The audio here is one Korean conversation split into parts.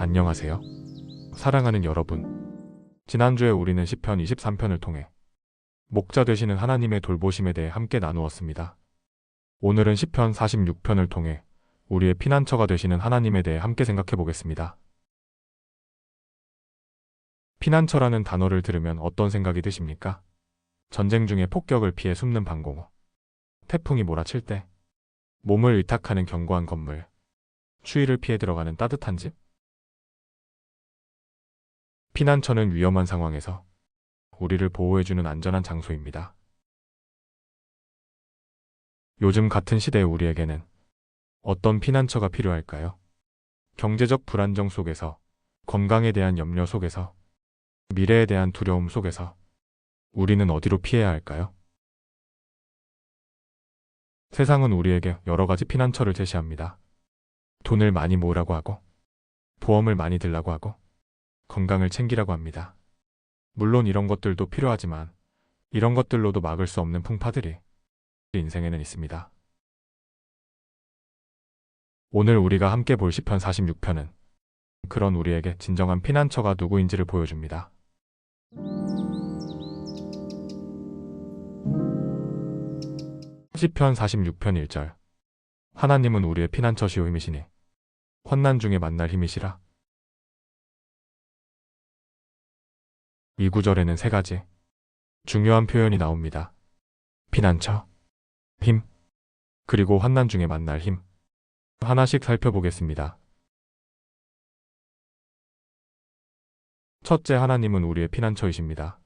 안녕하세요. 사랑하는 여러분. 지난주에 우리는 시편 23편을 통해 목자 되시는 하나님의 돌보심에 대해 함께 나누었습니다. 오늘은 시편 46편을 통해 우리의 피난처가 되시는 하나님에 대해 함께 생각해 보겠습니다. 피난처라는 단어를 들으면 어떤 생각이 드십니까? 전쟁 중에 폭격을 피해 숨는 방공호, 태풍이 몰아칠 때 몸을 의탁하는 견고한 건물, 추위를 피해 들어가는 따뜻한 집. 피난처는 위험한 상황에서 우리를 보호해주는 안전한 장소입니다. 요즘 같은 시대의 우리에게는 어떤 피난처가 필요할까요? 경제적 불안정 속에서, 건강에 대한 염려 속에서, 미래에 대한 두려움 속에서 우리는 어디로 피해야 할까요? 세상은 우리에게 여러 가지 피난처를 제시합니다. 돈을 많이 모으라고 하고, 보험을 많이 들라고 하고, 건강을 챙기라고 합니다. 물론 이런 것들도 필요하지만 이런 것들로도 막을 수 없는 풍파들이 인생에는 있습니다. 오늘 우리가 함께 볼 시편 46편은 그런 우리에게 진정한 피난처가 누구인지를 보여줍니다. 시편 46편 1절. 하나님은 우리의 피난처시오 힘이시니 환난 중에 만날 힘이시라. 이 구절에는 세 가지 중요한 표현이 나옵니다. 피난처, 힘, 그리고 환난 중에 만날 힘. 하나씩 살펴보겠습니다. 첫째, 하나님은 우리의 피난처이십니다.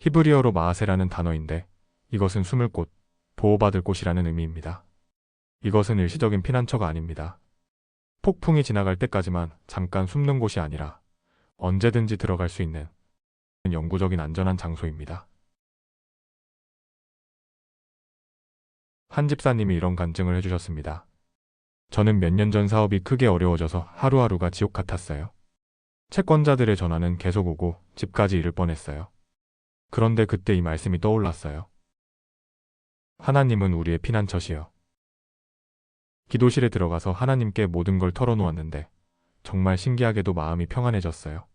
히브리어로 마하세라는 단어인데 이것은 숨을 곳, 보호받을 곳이라는 의미입니다. 이것은 일시적인 피난처가 아닙니다. 폭풍이 지나갈 때까지만 잠깐 숨는 곳이 아니라 언제든지 들어갈 수 있는 영구적인 안전한 장소입니다. 한 집사님이 이런 간증을 해주셨습니다. 저는 몇 년 전 사업이 크게 어려워져서 하루하루가 지옥 같았어요. 채권자들의 전화는 계속 오고 집까지 이를 뻔했어요. 그런데 그때 이 말씀이 떠올랐어요. 하나님은 우리의 피난처시여. 기도실에 들어가서 하나님께 모든 걸 털어놓았는데 정말 신기하게도 마음이 평안해졌어요.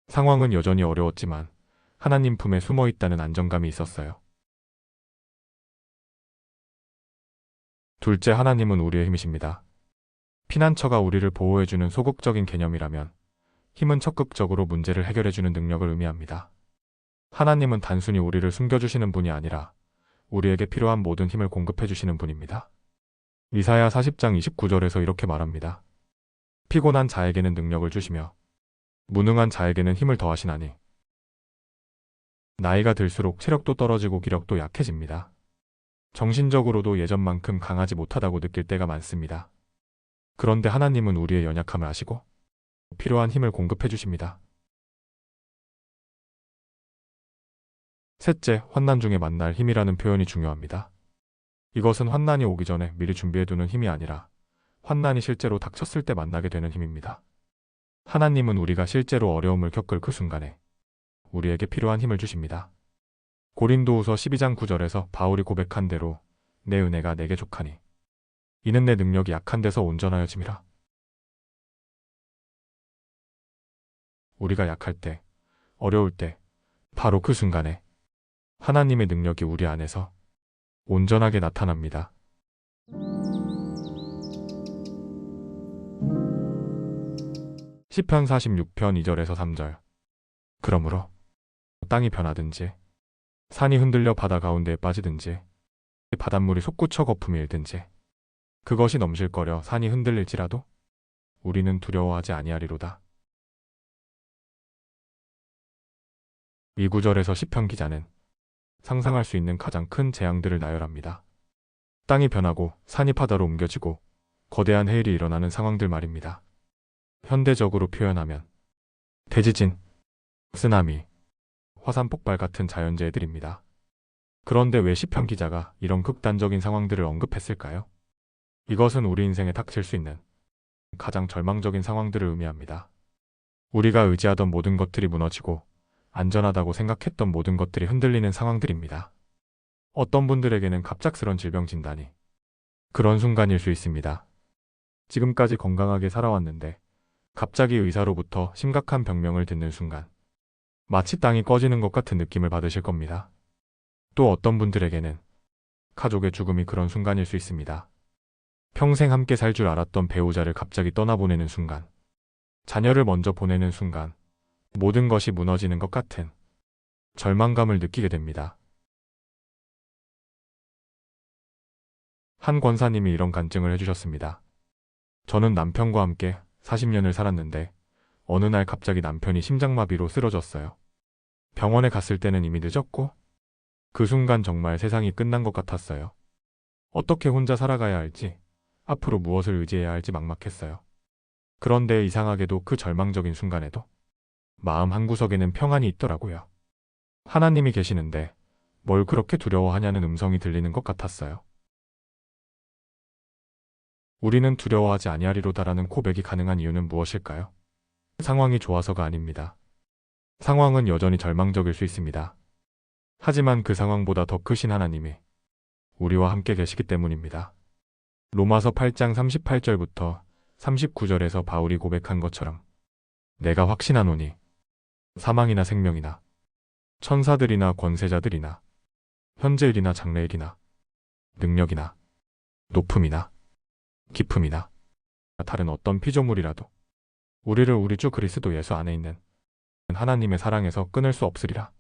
상황은 여전히 어려웠지만 하나님 품에 숨어 있다는 안정감이 있었어요. 둘째, 하나님은 우리의 힘이십니다. 피난처가 우리를 보호해주는 소극적인 개념이라면 힘은 적극적으로 문제를 해결해주는 능력을 의미합니다. 하나님은 단순히 우리를 숨겨주시는 분이 아니라 우리에게 필요한 모든 힘을 공급해주시는 분입니다. 이사야 40장 29절에서 이렇게 말합니다. 피곤한 자에게는 능력을 주시며 무능한 자에게는 힘을 더하시나니 나이가 들수록 체력도 떨어지고 기력도 약해집니다. 정신적으로도 예전만큼 강하지 못하다고 느낄 때가 많습니다. 그런데 하나님은 우리의 연약함을 아시고 필요한 힘을 공급해 주십니다. 셋째, 환난 중에 만날 힘이라는 표현이 중요합니다. 이것은 환난이 오기 전에 미리 준비해두는 힘이 아니라 환난이 실제로 닥쳤을 때 만나게 되는 힘입니다. 하나님은 우리가 실제로 어려움을 겪을 그 순간에 우리에게 필요한 힘을 주십니다. 고린도후서 12장 9절에서 바울이 고백한 대로 내 은혜가 내게 족하니 이는 내 능력이 약한 데서 온전하여짐이라. 우리가 약할 때, 어려울 때, 바로 그 순간에 하나님의 능력이 우리 안에서 온전하게 나타납니다. 시편 46편 2절에서 3절. 그러므로 땅이 변하든지 산이 흔들려 바다 가운데에 빠지든지 바닷물이 솟구쳐 거품이 일든지 그것이 넘실거려 산이 흔들릴지라도 우리는 두려워하지 아니하리로다. 이 구절에서 시편 기자는 상상할 수 있는 가장 큰 재앙들을 나열합니다. 땅이 변하고 산이 바다로 옮겨지고 거대한 해일이 일어나는 상황들 말입니다. 현대적으로 표현하면 대지진, 쓰나미, 화산 폭발 같은 자연재해들입니다. 그런데 왜 시편 기자가 이런 극단적인 상황들을 언급했을까요? 이것은 우리 인생에 닥칠 수 있는 가장 절망적인 상황들을 의미합니다. 우리가 의지하던 모든 것들이 무너지고 안전하다고 생각했던 모든 것들이 흔들리는 상황들입니다. 어떤 분들에게는 갑작스런 질병 진단이 그런 순간일 수 있습니다. 지금까지 건강하게 살아왔는데 갑자기 의사로부터 심각한 병명을 듣는 순간 마치 땅이 꺼지는 것 같은 느낌을 받으실 겁니다. 또 어떤 분들에게는 가족의 죽음이 그런 순간일 수 있습니다. 평생 함께 살 줄 알았던 배우자를 갑자기 떠나보내는 순간, 자녀를 먼저 보내는 순간, 모든 것이 무너지는 것 같은 절망감을 느끼게 됩니다. 한 권사님이 이런 간증을 해주셨습니다. 저는 남편과 함께 40년을 살았는데 어느 날 갑자기 남편이 심장마비로 쓰러졌어요. 병원에 갔을 때는 이미 늦었고 그 순간 정말 세상이 끝난 것 같았어요. 어떻게 혼자 살아가야 할지, 앞으로 무엇을 의지해야 할지 막막했어요. 그런데 이상하게도 그 절망적인 순간에도 마음 한구석에는 평안이 있더라고요. 하나님이 계시는데 뭘 그렇게 두려워하냐는 음성이 들리는 것 같았어요. 우리는 두려워하지 아니하리로다라는 고백이 가능한 이유는 무엇일까요? 상황이 좋아서가 아닙니다. 상황은 여전히 절망적일 수 있습니다. 하지만 그 상황보다 더 크신 하나님이 우리와 함께 계시기 때문입니다. 로마서 8장 38절부터 39절에서 바울이 고백한 것처럼 내가 확신하노니 사망이나 생명이나 천사들이나 권세자들이나 현재일이나 장래일이나 능력이나 높음이나 깊음이나 다른 어떤 피조물이라도 우리를 우리 주 그리스도 예수 안에 있는 하나님의 사랑에서 끊을 수 없으리라.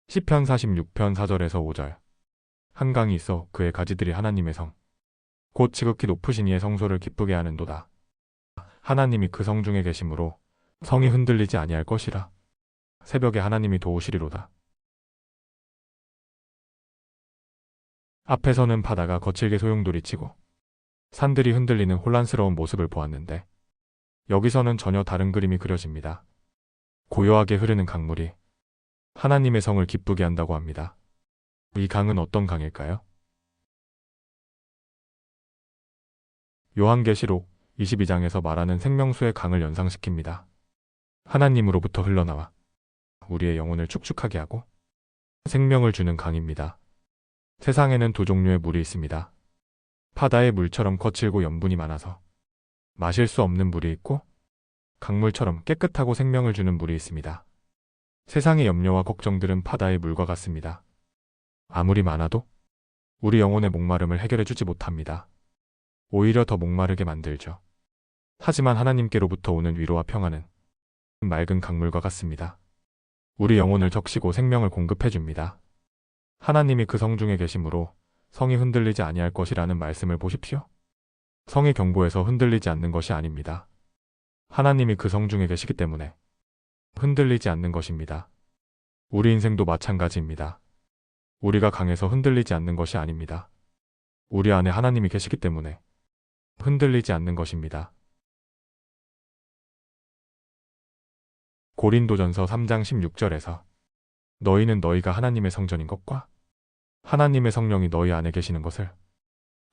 시편 46편 4절에서 5절. 한강이 있어 그의 가지들이 하나님의 성, 곧 지극히 높으신 이의 성소를 기쁘게 하는도다. 하나님이 그 성 중에 계심으로 성이 흔들리지 아니할 것이라. 새벽에 하나님이 도우시리로다. 앞에서는 바다가 거칠게 소용돌이치고 산들이 흔들리는 혼란스러운 모습을 보았는데 여기서는 전혀 다른 그림이 그려집니다. 고요하게 흐르는 강물이 하나님의 성을 기쁘게 한다고 합니다. 이 강은 어떤 강일까요? 요한계시록 22장에서 말하는 생명수의 강을 연상시킵니다. 하나님으로부터 흘러나와 우리의 영혼을 축축하게 하고 생명을 주는 강입니다. 세상에는 두 종류의 물이 있습니다. 바다의 물처럼 거칠고 염분이 많아서 마실 수 없는 물이 있고 강물처럼 깨끗하고 생명을 주는 물이 있습니다. 세상의 염려와 걱정들은 바다의 물과 같습니다. 아무리 많아도 우리 영혼의 목마름을 해결해 주지 못합니다. 오히려 더 목마르게 만들죠. 하지만 하나님께로부터 오는 위로와 평안은 맑은 강물과 같습니다. 우리 영혼을 적시고 생명을 공급해 줍니다. 하나님이 그 성 중에 계심으로 성이 흔들리지 아니할 것이라는 말씀을 보십시오. 성이 경고해서 흔들리지 않는 것이 아닙니다. 하나님이 그 성 중에 계시기 때문에 흔들리지 않는 것입니다. 우리 인생도 마찬가지입니다. 우리가 강해서 흔들리지 않는 것이 아닙니다. 우리 안에 하나님이 계시기 때문에 흔들리지 않는 것입니다. 고린도전서 3장 16절에서 너희는 너희가 하나님의 성전인 것과 하나님의 성령이 너희 안에 계시는 것을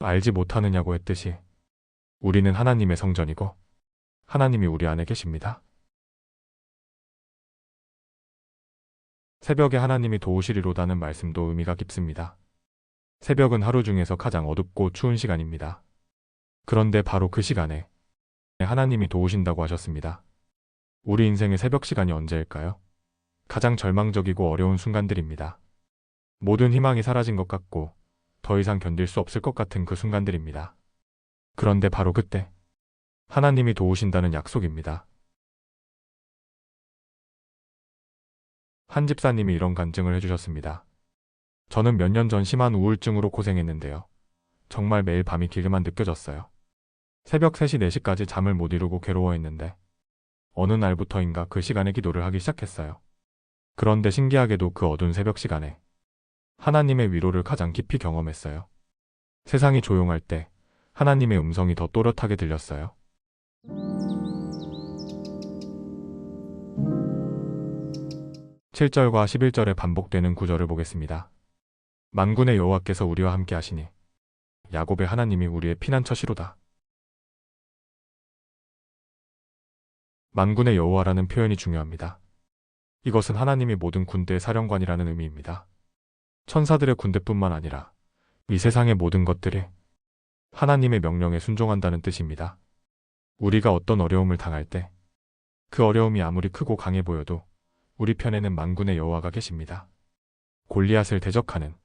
알지 못하느냐고 했듯이 우리는 하나님의 성전이고 하나님이 우리 안에 계십니다. 새벽에 하나님이 도우시리로다는 말씀도 의미가 깊습니다. 새벽은 하루 중에서 가장 어둡고 추운 시간입니다. 그런데 바로 그 시간에 하나님이 도우신다고 하셨습니다. 우리 인생의 새벽 시간이 언제일까요? 가장 절망적이고 어려운 순간들입니다. 모든 희망이 사라진 것 같고 더 이상 견딜 수 없을 것 같은 그 순간들입니다. 그런데 바로 그때 하나님이 도우신다는 약속입니다. 한 집사님이 이런 간증을 해주셨습니다. 저는 몇 년 전 심한 우울증으로 고생했는데요. 정말 매일 밤이 길게만 느껴졌어요. 새벽 3시, 4시까지 잠을 못 이루고 괴로워했는데 어느 날부터인가 그 시간에 기도를 하기 시작했어요. 그런데 신기하게도 그 어두운 새벽 시간에 하나님의 위로를 가장 깊이 경험했어요. 세상이 조용할 때 하나님의 음성이 더 또렷하게 들렸어요. 7절과 11절에 반복되는 구절을 보겠습니다. 만군의 여호와께서 우리와 함께 하시니 야곱의 하나님이 우리의 피난처시로다. 만군의 여호와라는 표현이 중요합니다. 이것은 하나님이 모든 군대의 사령관이라는 의미입니다. 천사들의 군대뿐만 아니라 이 세상의 모든 것들이 하나님의 명령에 순종한다는 뜻입니다. 우리가 어떤 어려움을 당할 때 그 어려움이 아무리 크고 강해 보여도 우리 편에는 만군의 여호와가 계십니다. 골리앗을 대적하는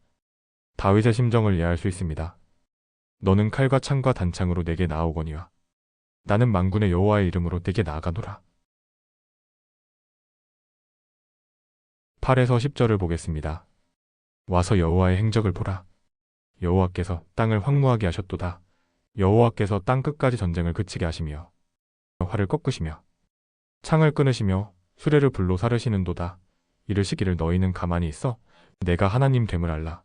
다윗의 심정을 이해할 수 있습니다. 너는 칼과 창과 단창으로 내게 나아오거니와 나는 만군의 여호와의 이름으로 내게 나아가노라. 8에서 10절을 보겠습니다. 와서 여호와의 행적을 보라. 여호와께서 땅을 황무하게 하셨도다. 여호와께서 땅 끝까지 전쟁을 그치게 하시며 활을 꺾으시며 창을 끊으시며 수레를 불로 사르시는도다. 이르시기를 너희는 가만히 있어 내가 하나님 됨을 알라.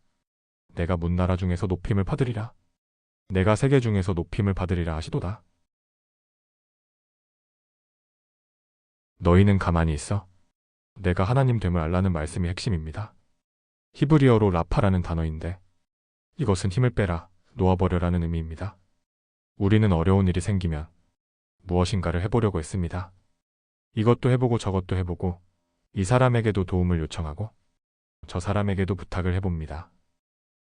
내가 문나라 중에서 높임을 받으리라. 내가 세계 중에서 높임을 받으리라 하시도다. 너희는 가만히 있어 내가 하나님 됨을 알라는 말씀이 핵심입니다. 히브리어로 라파라는 단어인데 이것은 힘을 빼라, 놓아버려라는 의미입니다. 우리는 어려운 일이 생기면 무엇인가를 해보려고 했습니다. 이것도 해보고 저것도 해보고 이 사람에게도 도움을 요청하고 저 사람에게도 부탁을 해봅니다.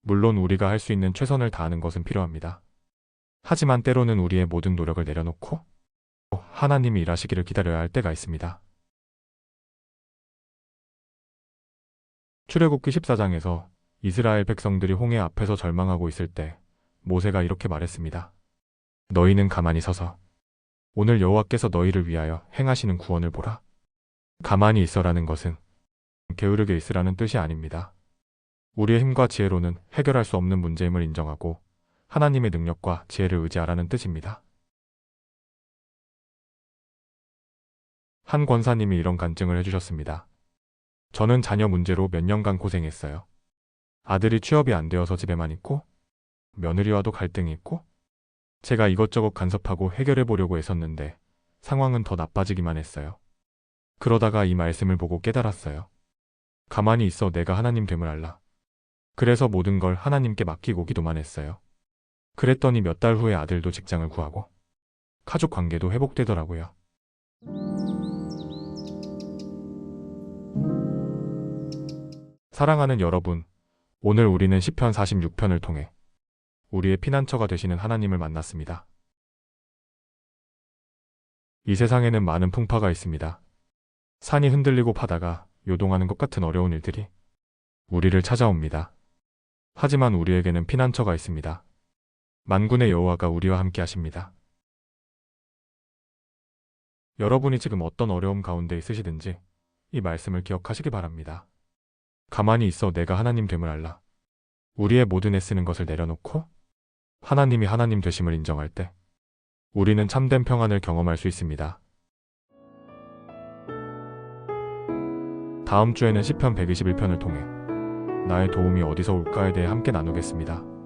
물론 우리가 할 수 있는 최선을 다하는 것은 필요합니다. 하지만 때로는 우리의 모든 노력을 내려놓고 하나님이 일하시기를 기다려야 할 때가 있습니다. 출애굽기 14장에서 이스라엘 백성들이 홍해 앞에서 절망하고 있을 때 모세가 이렇게 말했습니다. 너희는 가만히 서서 오늘 여호와께서 너희를 위하여 행하시는 구원을 보라. 가만히 있어라는 것은 게으르게 있으라는 뜻이 아닙니다. 우리의 힘과 지혜로는 해결할 수 없는 문제임을 인정하고 하나님의 능력과 지혜를 의지하라는 뜻입니다. 한 권사님이 이런 간증을 해주셨습니다. 저는 자녀 문제로 몇 년간 고생했어요. 아들이 취업이 안 되어서 집에만 있고 며느리와도 갈등이 있고 제가 이것저것 간섭하고 해결해 보려고 애썼는데 상황은 더 나빠지기만 했어요. 그러다가 이 말씀을 보고 깨달았어요. 가만히 있어 내가 하나님 됨을 알라. 그래서 모든 걸 하나님께 맡기고 기도만 했어요. 그랬더니 몇 달 후에 아들도 직장을 구하고 가족 관계도 회복되더라고요. 사랑하는 여러분, 오늘 우리는 시편 46편을 통해 우리의 피난처가 되시는 하나님을 만났습니다. 이 세상에는 많은 풍파가 있습니다. 산이 흔들리고 바다가 요동하는 것 같은 어려운 일들이 우리를 찾아옵니다. 하지만 우리에게는 피난처가 있습니다. 만군의 여호와가 우리와 함께 하십니다. 여러분이 지금 어떤 어려움 가운데 있으시든지 이 말씀을 기억하시기 바랍니다. 가만히 있어 내가 하나님 됨을 알라. 우리의 모든 애쓰는 것을 내려놓고 하나님이 하나님 되심을 인정할 때 우리는 참된 평안을 경험할 수 있습니다. 다음 주에는 시편 121편을 통해 나의 도움이 어디서 올까에 대해 함께 나누겠습니다.